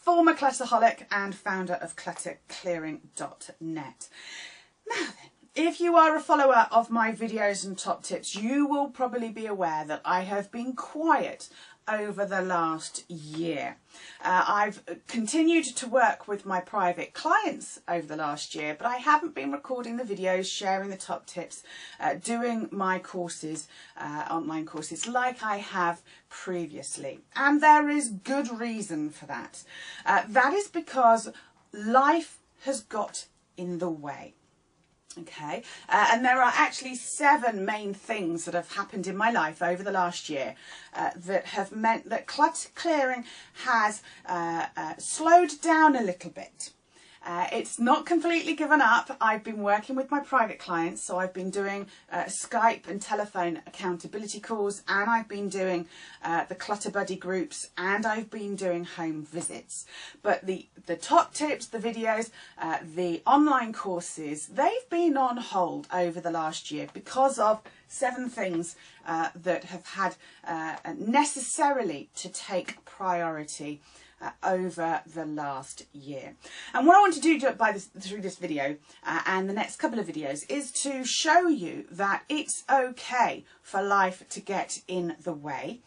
former clutterholic and founder of clutterclearing.net. Now then, if you are a follower of my videos and top tips, you will probably be aware that I have been quiet over the last year. I've continued to work with my private clients over the last year, but I haven't been recording the videos, sharing the top tips, doing my courses, online courses like I have previously. And there is good reason for that. That is because life has got in the way. Okay, and there are actually 7 main things that have happened in my life over the last year that have meant that clutter clearing has slowed down a little bit. It's not completely given up. I've been working with my private clients, so I've been doing Skype and telephone accountability calls, and I've been doing the Clutter Buddy groups, and I've been doing home visits. But the top tips, the videos, the online courses, they've been on hold over the last year because of 7 things that have had necessarily to take priority over the last year. And what I want to do through this video and the next couple of videos is to show you that it's okay for life to get in the way.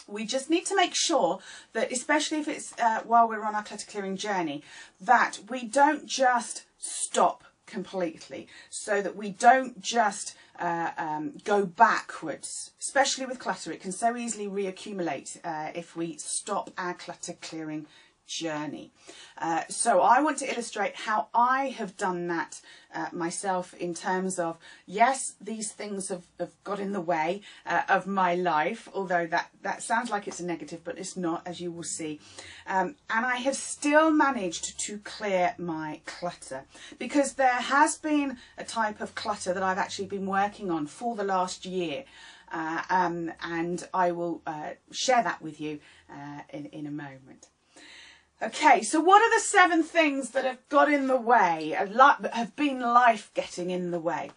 We just need to make sure that, especially if it's while we're on our clutter clearing journey, that we don't just stop completely, so that we don't just go backwards. Especially with clutter, it can so easily reaccumulate if we stop our clutter clearing journey. So I want to illustrate how I have done that myself, in terms of, yes, these things have got in the way of my life, although that sounds like it's a negative, but it's not, as you will see. And I have still managed to clear my clutter, because there has been a type of clutter that I've actually been working on for the last year. And I will share that with you in a moment. Okay, so what are the 7 things that have got in the way, have been life getting in the way?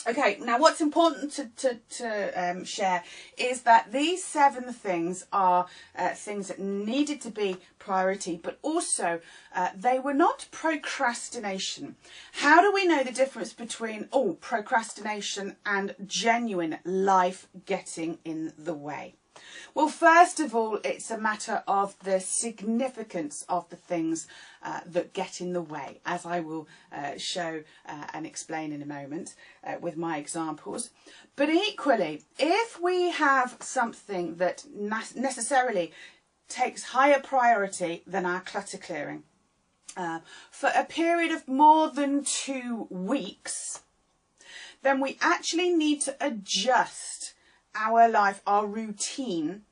Okay, now what's important to share is that these 7 things are things that needed to be priority, but also they were not procrastination. How do we know the difference between procrastination and genuine life getting in the way? Well, first of all, it's a matter of the significance of the things that get in the way, as I will show and explain in a moment with my examples. But equally, if we have something that necessarily takes higher priority than our clutter clearing for a period of more than 2 weeks, then we actually need to adjust our life, our routine,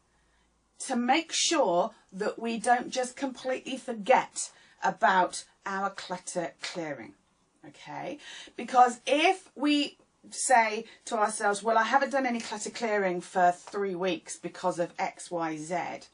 to make sure that we don't just completely forget about our clutter clearing. Okay, because if we say to ourselves, well, I haven't done any clutter clearing for 3 weeks because of X, Y, Z,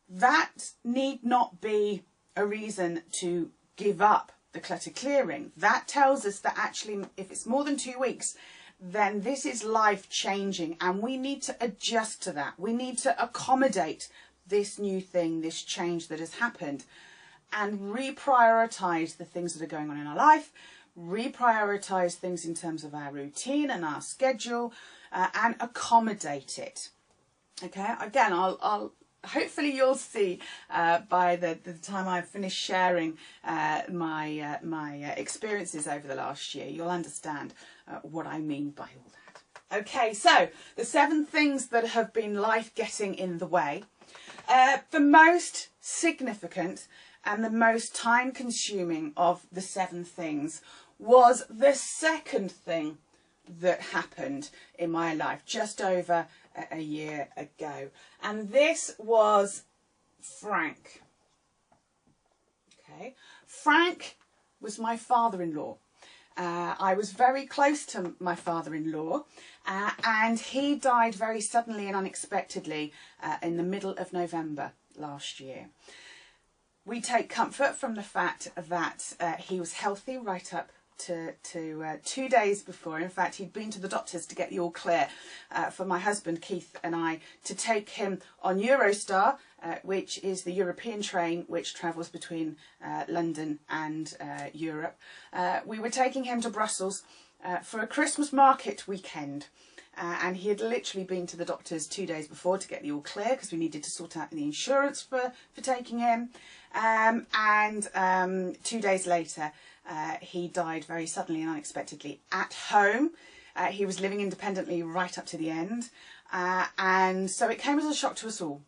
that need not be a reason to give up the clutter clearing. That tells us that actually, if it's more than 2 weeks, then this is life changing, and we need to adjust to that. We need to accommodate this new thing, this change that has happened, and reprioritize the things that are going on in our life, reprioritize things in terms of our routine and our schedule, and accommodate it. Okay, again, I'll hopefully you'll see by the time I've finished sharing my experiences over the last year, you'll understand what I mean by all that. Okay, so the 7 things that have been life getting in the way. The most significant and the most time consuming of the 7 things was the second thing that happened in my life just over a year ago, and this was Frank. Okay, Frank was my father-in-law. I was very close to my father-in-law, and he died very suddenly and unexpectedly in the middle of November last year. We take comfort from the fact that he was healthy right up to 2 days before. In fact, he'd been to the doctors to get the all clear for my husband Keith and I to take him on Eurostar, which is the European train which travels between London and Europe. We were taking him to Brussels for a Christmas market weekend. And he had literally been to the doctors 2 days before to get the all clear because we needed to sort out the insurance for taking him. And 2 days later, he died very suddenly and unexpectedly at home. He was living independently right up to the end. And so it came as a shock to us all.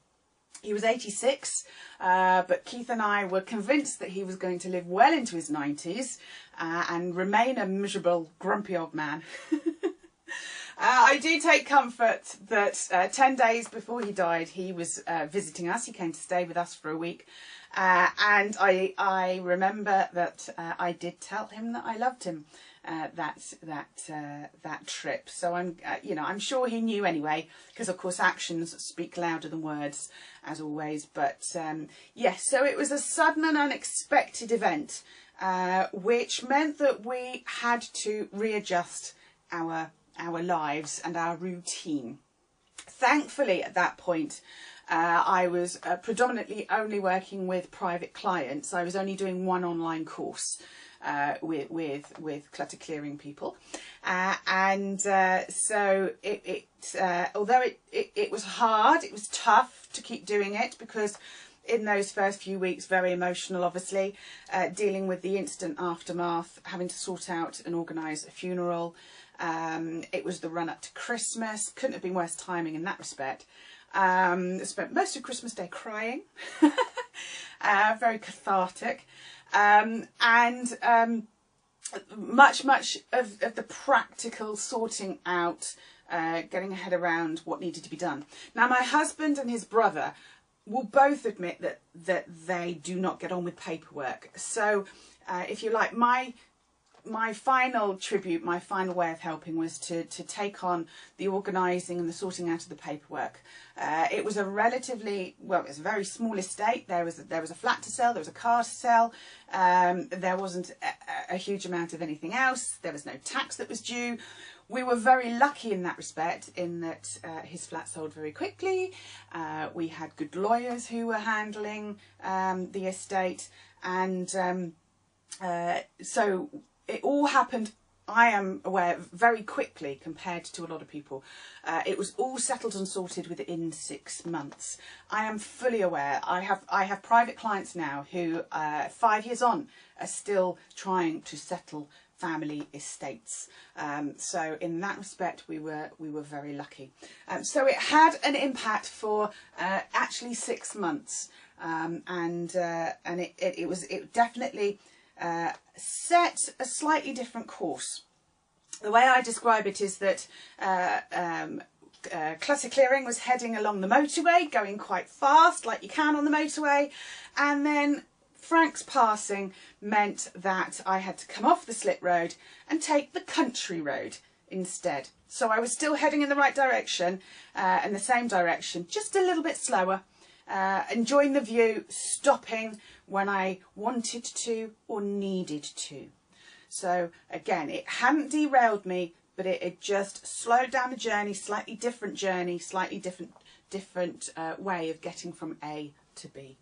He was 86, but Keith and I were convinced that he was going to live well into his 90s and remain a miserable, grumpy old man. I do take comfort that 10 days before he died, he was visiting us. He came to stay with us for a week. And I remember that I did tell him that I loved him that trip. So I'm sure he knew anyway, because of course actions speak louder than words, as always. But yes, so it was a sudden and unexpected event, which meant that we had to readjust our lives and our routine. Thankfully, at that point, I was predominantly only working with private clients. I was only doing one online course with Clutter Clearing people, so although it was hard, it was tough to keep doing it, because in those first few weeks, very emotional, obviously, dealing with the instant aftermath, having to sort out and organise a funeral. It was the run up to Christmas. Couldn't have been worse timing in that respect. Spent most of Christmas Day crying. Very cathartic. Much of the practical sorting out, getting a head around what needed to be done. Now, my husband and his brother will both admit that they do not get on with paperwork. So, if you like, my final tribute, my final way of helping was to take on the organising and the sorting out of the paperwork. It was a relatively, well, it was a very small estate. There was a flat to sell, there was a car to sell. There wasn't a huge amount of anything else. There was no tax that was due. We were very lucky in that respect, in that his flat sold very quickly. We had good lawyers who were handling the estate, and so it all happened, I am aware, very quickly compared to a lot of people. It was all settled and sorted within 6 months. I am fully aware. I have private clients now who, 5 years on, are still trying to settle family estates. So in that respect, we were very lucky. So it had an impact for actually 6 months, and it definitely set a slightly different course. The way I describe it is that Clutter Clearing was heading along the motorway, going quite fast, like you can on the motorway, and then Frank's passing meant that I had to come off the slip road and take the country road instead. So I was still heading in the right direction, in the same direction, just a little bit slower, enjoying the view, stopping when I wanted to or needed to. So again, it hadn't derailed me, but it just slowed down the journey, slightly different way of getting from A to B.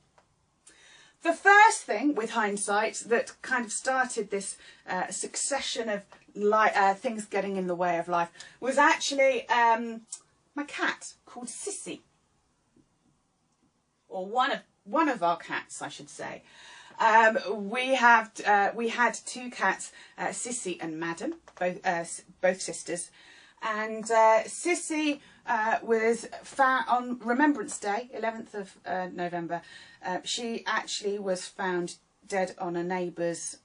The first thing, with hindsight, that kind of started this succession of things getting in the way of life was actually my cat called Sissy, or one of our cats, I should say. We had two cats, Sissy and Madam, both sisters, and Sissy was found on Remembrance Day, 11th of November. She actually was found dead on a neighbour's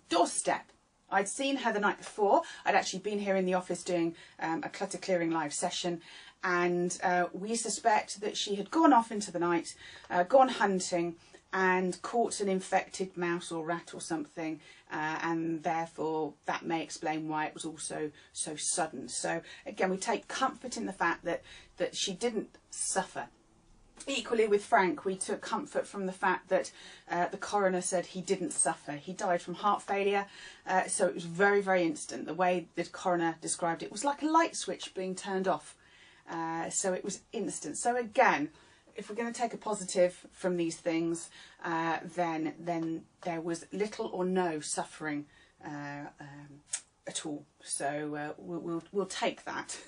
doorstep. I'd seen her the night before. I'd actually been here in the office doing a Clutter Clearing live session, and we suspect that she had gone off into the night, gone hunting, and caught an infected mouse or rat or something, and therefore that may explain why it was also so sudden. So again, we take comfort in the fact that she didn't suffer. Equally with Frank, we took comfort from the fact that the coroner said he didn't suffer. He died from heart failure, so it was very, very instant. The way the coroner described it was like a light switch being turned off. So it was instant. So again, if we're going to take a positive from these things, then there was little or no suffering at all. So we'll take that,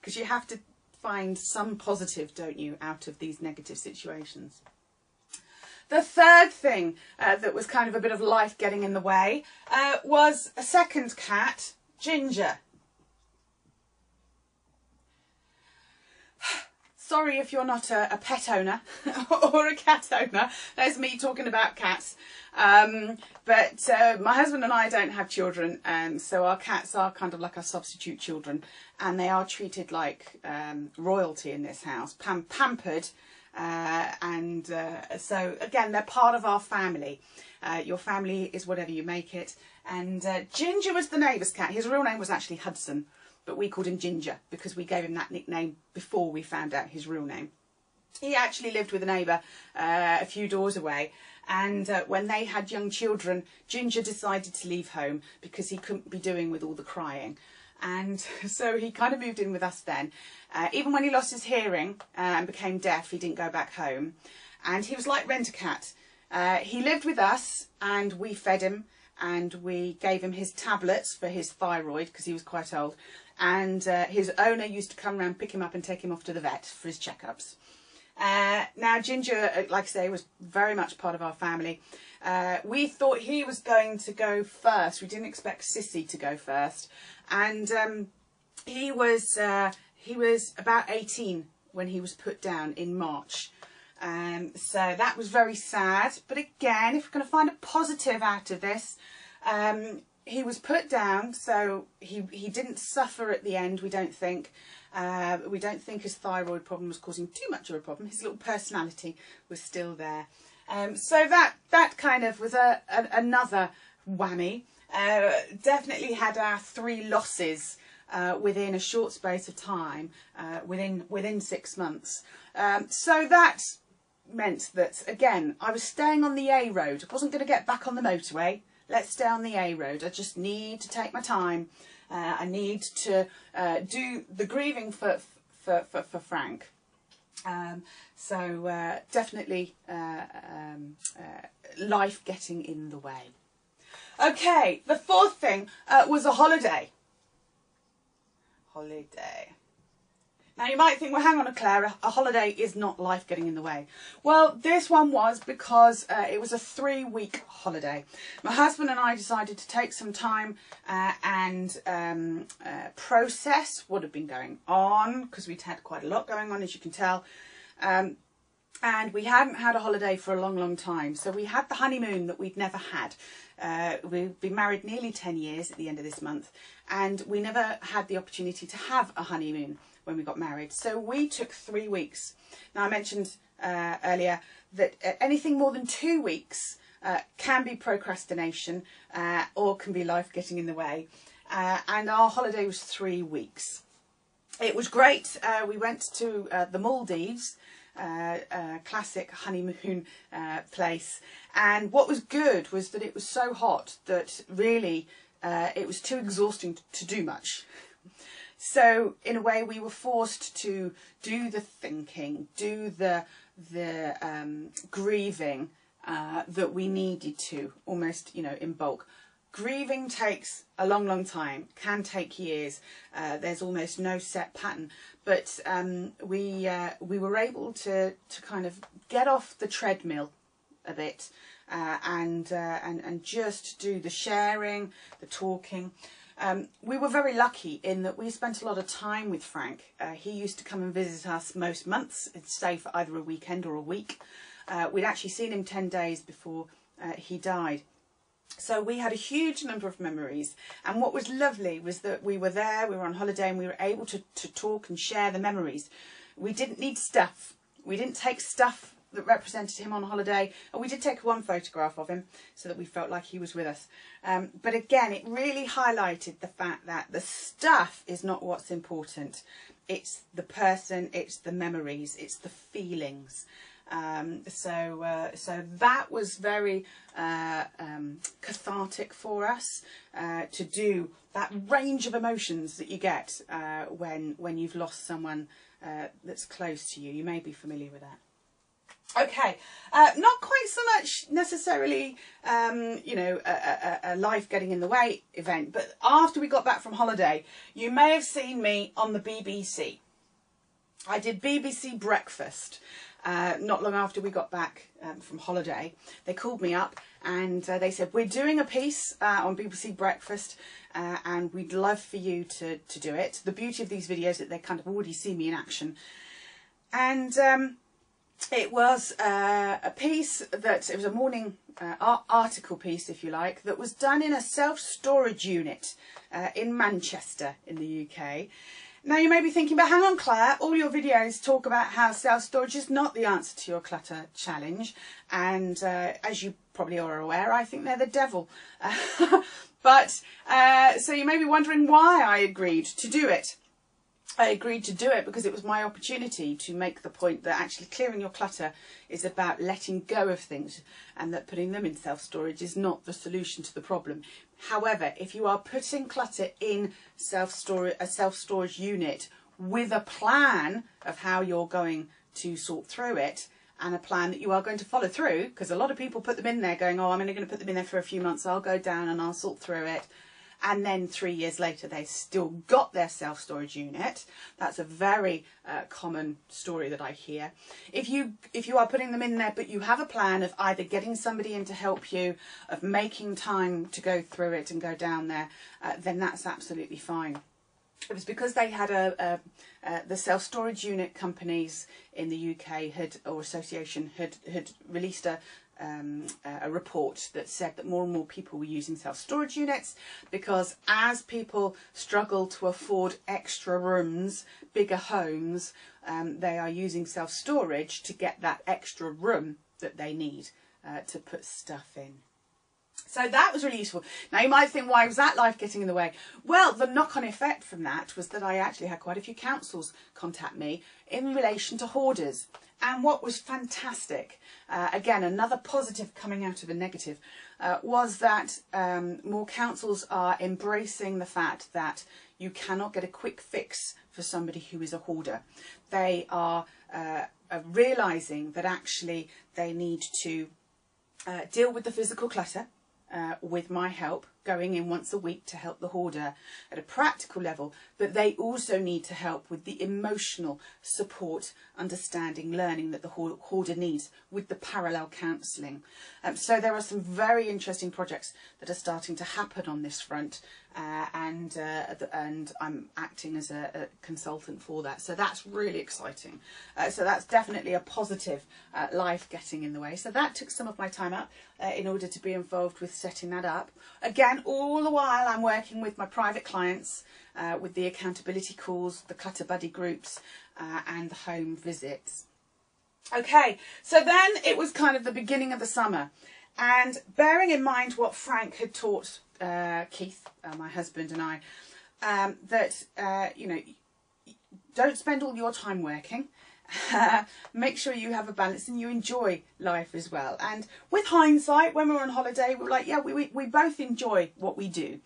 because you have to find some positive, don't you, out of these negative situations. The third thing that was kind of a bit of life getting in the way was a second cat, Ginger. Sorry if you're not a pet owner or a cat owner. There's me talking about cats. But my husband and I don't have children, so our cats are kind of like our substitute children, and they are treated like royalty in this house, pampered, and so again, they're part of our family. Your family is whatever you make it. And Ginger was the neighbour's cat. His real name was actually Hudson, but we called him Ginger because we gave him that nickname before we found out his real name. He actually lived with a neighbour a few doors away, and when they had young children, Ginger decided to leave home because he couldn't be doing with all the crying. And so he kind of moved in with us then. Even when he lost his hearing and became deaf, he didn't go back home. And he was like Rent-A-Cat. He lived with us, and we fed him, and we gave him his tablets for his thyroid because he was quite old. And his owner used to come around, pick him up and take him off to the vet for his checkups. Now Ginger, like I say, was very much part of our family. We thought he was going to go first. We didn't expect Sissy to go first. And he was about 18 when he was put down in March. So that was very sad. But again, if we're going to find a positive out of this, he was put down, so he didn't suffer at the end, we don't think. We don't think his thyroid problem was causing too much of a problem. His little personality was still there. So that kind of was another whammy. Definitely had our 3 losses within a short space of time, within 6 months. So that meant that, again, I was staying on the A road. I wasn't going to get back on the motorway. Let's stay on the A road. I just need to take my time. I need to do the grieving for Frank. So definitely life getting in the way. Okay, the fourth thing was a holiday. Holiday. Now you might think, well, hang on, Clara, a holiday is not life getting in the way. Well, this one was because it was a 3-week holiday. My husband and I decided to take some time and process what had been going on, because we'd had quite a lot going on, as you can tell. And we hadn't had a holiday for a long, long time. So we had the honeymoon that we'd never had. We've been married nearly 10 years at the end of this month, and we never had the opportunity to have a honeymoon when we got married. So we took 3 weeks. Now, I mentioned earlier that anything more than 2 weeks can be procrastination or can be life getting in the way. And our holiday was 3 weeks. It was great. We went to the Maldives, classic honeymoon place. And what was good was that it was so hot that really it was too exhausting to do much. So in a way, we were forced to do the thinking, do the grieving that we needed to, almost, you know, in bulk. Grieving takes a long, long time, can take years. There's almost no set pattern, but we were able to kind of get off the treadmill a bit and just do the sharing, the talking. We were very lucky in that we spent a lot of time with Frank. He used to come and visit us most months and stay for either a weekend or a week. We'd actually seen him 10 days before he died. So we had a huge number of memories, and what was lovely was that we were there, we were on holiday, and we were able to talk and share the memories. We didn't need stuff. We didn't take stuff that represented him on holiday, and we did take one photograph of him so that we felt like he was with us. But again, it really highlighted the fact that the stuff is not what's important. it's the person, it's the memories, it's the feelings. So that was very cathartic for us to do that range of emotions that you get when you've lost someone that's close to you. You may be familiar with that. Okay, not quite so much necessarily, you know, a life getting in the way event, but after we got back from holiday, you may have seen me on the BBC. I did BBC Breakfast not long after we got back from holiday. They called me up and they said, we're doing a piece on BBC Breakfast and we'd love for you to do it. The beauty of these videos is that they kind of already see me in action. And it was a piece that, it was a morning article piece, if you like, that was done in a self-storage unit in Manchester in the UK. Now you may be thinking, but hang on Claire, all your videos talk about how self-storage is not the answer to your clutter challenge. And as you probably are aware, I think they're the devil. But so you may be wondering why I agreed to do it. I agreed to do it because it was my opportunity to make the point that actually clearing your clutter is about letting go of things, and that putting them in self-storage is not the solution to the problem. However, if you are putting clutter in a self-storage unit with a plan of how you're going to sort through it, and a plan that you are going to follow through, because a lot of people put them in there going, oh, I'm only going to put them in there for a few months, I'll go down and I'll sort through it. And then 3 years later, they've still got their self-storage unit. That's a very common story that I hear. If you are putting them in there, but you have a plan of either getting somebody in to help you, of making time to go through it and go down there, then that's absolutely fine. It was because they had the self-storage unit companies in the UK or association had released a report that said that more and more people were using self-storage units, because as people struggle to afford extra rooms, bigger homes, they are using self-storage to get that extra room that they need to put stuff in. So that was really useful. Now you might think, why was that life getting in the way? Well, the knock-on effect from that was that I actually had quite a few councils contact me in relation to hoarders. And what was fantastic, again, another positive coming out of a negative, was that more councils are embracing the fact that you cannot get a quick fix for somebody who is a hoarder. They are realising that actually they need to deal with the physical clutter with my help, going in once a week to help the hoarder at a practical level, but they also need to help with the emotional support, understanding, learning that the hoarder needs with the parallel counselling. So there are some very interesting projects that are starting to happen on this front, and I'm acting as a consultant for that. So that's really exciting. So that's definitely a positive, life getting in the way. So that took some of my time up in order to be involved with setting that up. Again, all the while I'm working with my private clients, with the accountability calls, the clutter buddy groups, and the home visits. Okay, so then it was kind of the beginning of the summer, and bearing in mind what Frank had taught Keith, my husband, and I, that you know, don't spend all your time working. Make sure you have a balance and you enjoy life as well. And with hindsight, when we were on holiday, we were like, yeah, we both enjoy what we do.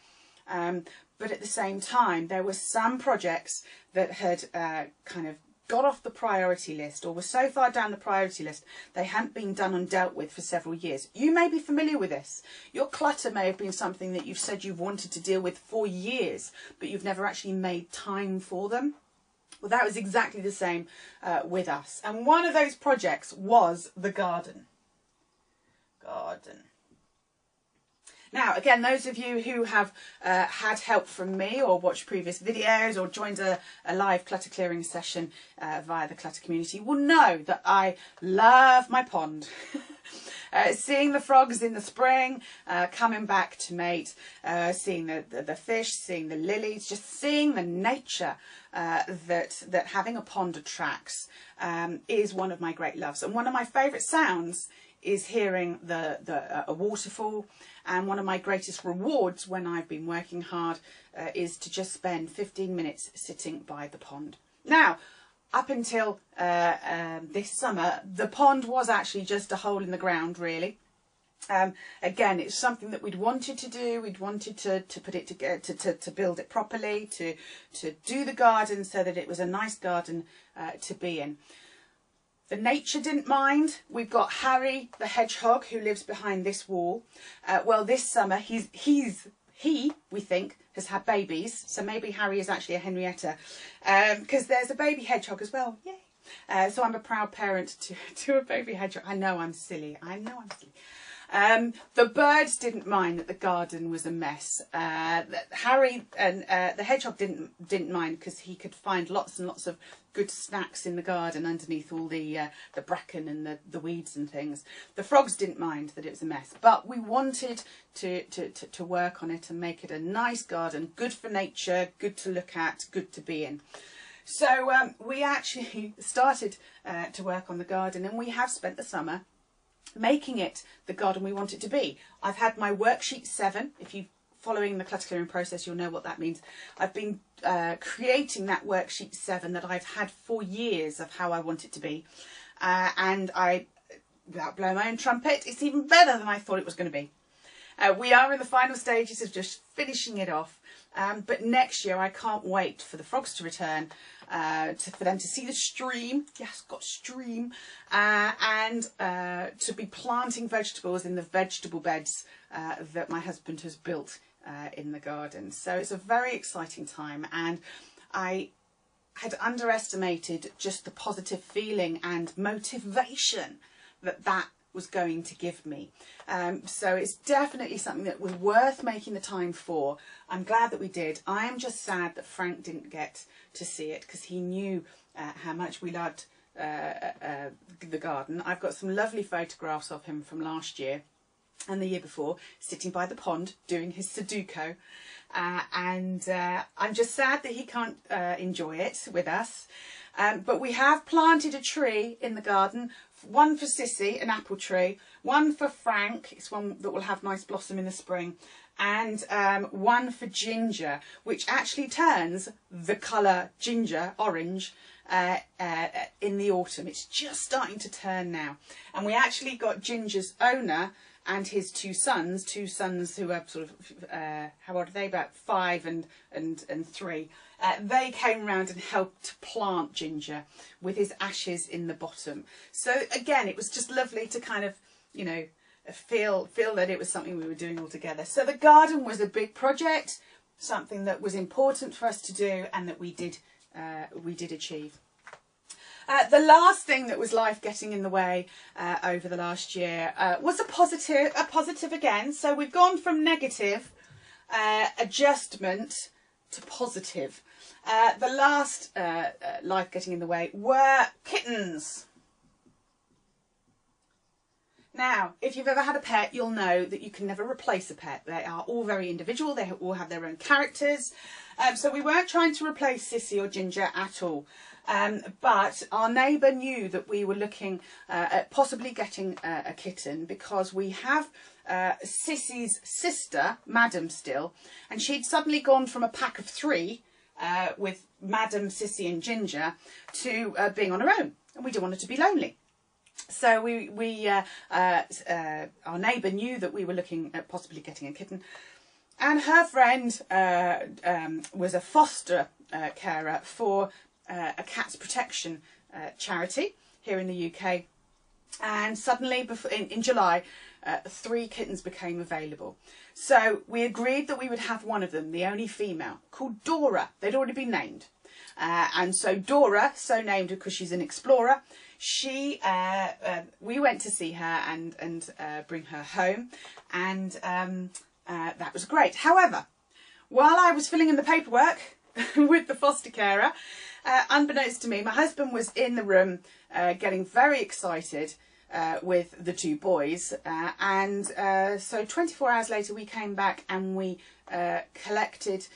But at the same time, there were some projects that had kind of got off the priority list, or were so far down the priority list they hadn't been done and dealt with for several years. You may be familiar with this. Your clutter may have been something that you've said you've wanted to deal with for years, but you've never actually made time for them. Well, that was exactly the same with us. And one of those projects was the garden. Now, again, those of you who have had help from me or watched previous videos or joined a live clutter clearing session via the clutter community will know that I love my pond. Seeing the frogs in the spring, coming back to mate, seeing the fish, seeing the lilies, just seeing the nature that having a pond attracts is one of my great loves. And one of my favourite sounds is hearing a waterfall, and one of my greatest rewards when I've been working hard is to just spend 15 minutes sitting by the pond. Now, up until this summer, the pond was actually just a hole in the ground, really. Again, it's something that we'd wanted to do. We'd wanted to put it together, to build it properly, to do the garden so that it was a nice garden to be in. The nature didn't mind. We've got Harry the hedgehog who lives behind this wall. Well, this summer he we think has had babies, so maybe Harry is actually a Henrietta, because there's a baby hedgehog as well. Yay! So I'm a proud parent to a baby hedgehog. I know I'm silly. The birds didn't mind that the garden was a mess. Harry and the hedgehog didn't mind because he could find lots and lots of good snacks in the garden underneath all the bracken and the weeds and things. The frogs didn't mind that it was a mess, but we wanted to work on it and make it a nice garden, good for nature, good to look at, good to be in. So we actually started to work on the garden, and we have spent the summer making it the garden we want it to be. I've had my worksheet 7. If you're following the clutter clearing process, you'll know what that means. I've been creating that worksheet 7 that I've had for years of how I want it to be. And without blowing my own trumpet, it's even better than I thought it was going to be. We are in the final stages of just finishing it off. But next year, I can't wait for the frogs to return, for them to see the stream. Yes, got stream. And to be planting vegetables in the vegetable beds that my husband has built in the garden. So it's a very exciting time. And I had underestimated just the positive feeling and motivation that was going to give me. So it's definitely something that was worth making the time for. I'm glad that we did. I am just sad that Frank didn't get to see it because he knew how much we loved the garden. I've got some lovely photographs of him from last year and the year before, sitting by the pond doing his Sudoku. And I'm just sad that he can't enjoy it with us. But we have planted a tree in the garden, one for Sissy, an apple tree, one for Frank, it's one that will have nice blossom in the spring, and one for Ginger, which actually turns the colour ginger, orange, in the autumn. It's just starting to turn now. And we actually got Ginger's owner and his two sons who are sort of, how old are they, about 5 and 3. They came round and helped plant Ginger with his ashes in the bottom. So again, it was just lovely to kind of, you know, feel that it was something we were doing all together. So the garden was a big project, something that was important for us to do and that we did achieve. The last thing that was life getting in the way over the last year was a positive again. So we've gone from negative adjustment to positive. The last life getting in the way were kittens. Now, if you've ever had a pet, you'll know that you can never replace a pet. They are all very individual. They all have their own characters. So we weren't trying to replace Sissy or Ginger at all. But our neighbour knew that we were looking at possibly getting a kitten because we have Sissy's sister, Madam, still, and she'd suddenly gone from a pack of 3 with Madam, Sissy and Ginger to being on her own, and we didn't want her to be lonely. So our neighbour knew that we were looking at possibly getting a kitten, and her friend was a foster carer for a cats protection charity here in the UK, and suddenly in July 3 kittens became available. So we agreed that we would have one of them, the only female, called Dora. They'd already been named, and so Dora, so named because she's an explorer, she we went to see her and bring her home, and that was great. However, while I was filling in the paperwork with the foster carer, unbeknownst to me, my husband was in the room getting very excited with the 2 boys, and so 24 hours later we came back and we collected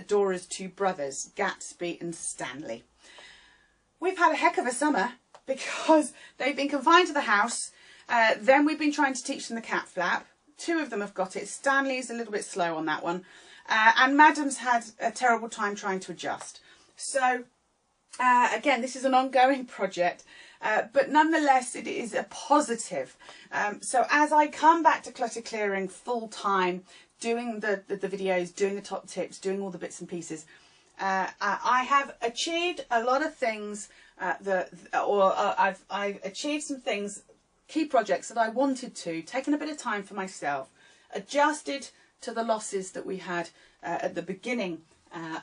Dora's 2 brothers, Gatsby and Stanley. We've had a heck of a summer because they've been confined to the house. Then we've been trying to teach them the cat flap. 2 of them have got it. Stanley's a little bit slow on that one. And Madam's had a terrible time trying to adjust. So Again, this is an ongoing project, but nonetheless it is a positive. So as I come back to Clutter Clearing full time, doing the videos, doing the top tips, doing all the bits and pieces, I have achieved a lot of things I've achieved some things, key projects that I wanted to, taken a bit of time for myself, adjusted to the losses that we had at the beginning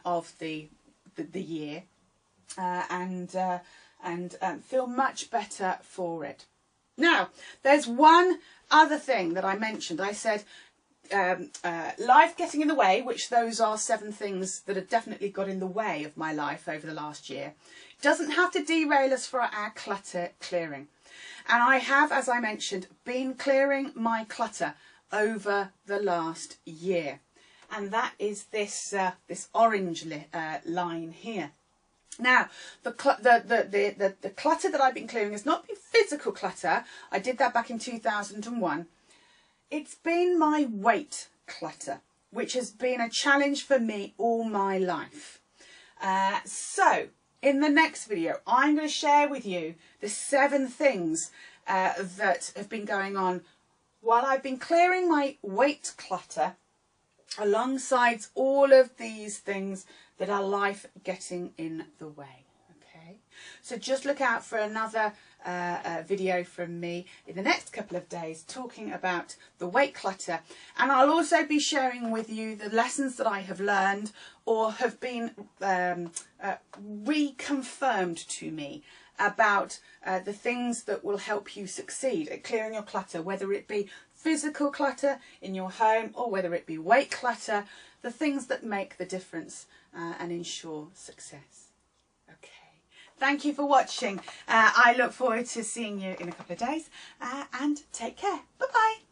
of the year, and feel much better for it. Now, there's one other thing that I mentioned. I said life getting in the way, which those are 7 things that have definitely got in the way of my life over the last year. It doesn't have to derail us for our clutter clearing. And I have, as I mentioned, been clearing my clutter over the last year. And that is this this orange line here. Now, the clutter that I've been clearing has not been physical clutter. I did that back in 2001. It's been my weight clutter, which has been a challenge for me all my life. So, in the next video, I'm going to share with you the 7 things that have been going on while I've been clearing my weight clutter, alongside all of these things that are life getting in the way. Okay, so just look out for another video from me in the next couple of days talking about the weight clutter, and I'll also be sharing with you the lessons that I have learned or have been reconfirmed to me about the things that will help you succeed at clearing your clutter, whether it be physical clutter in your home or whether it be weight clutter, the things that make the difference and ensure success. Okay, thank you for watching. I look forward to seeing you in a couple of days, and take care. Bye-bye.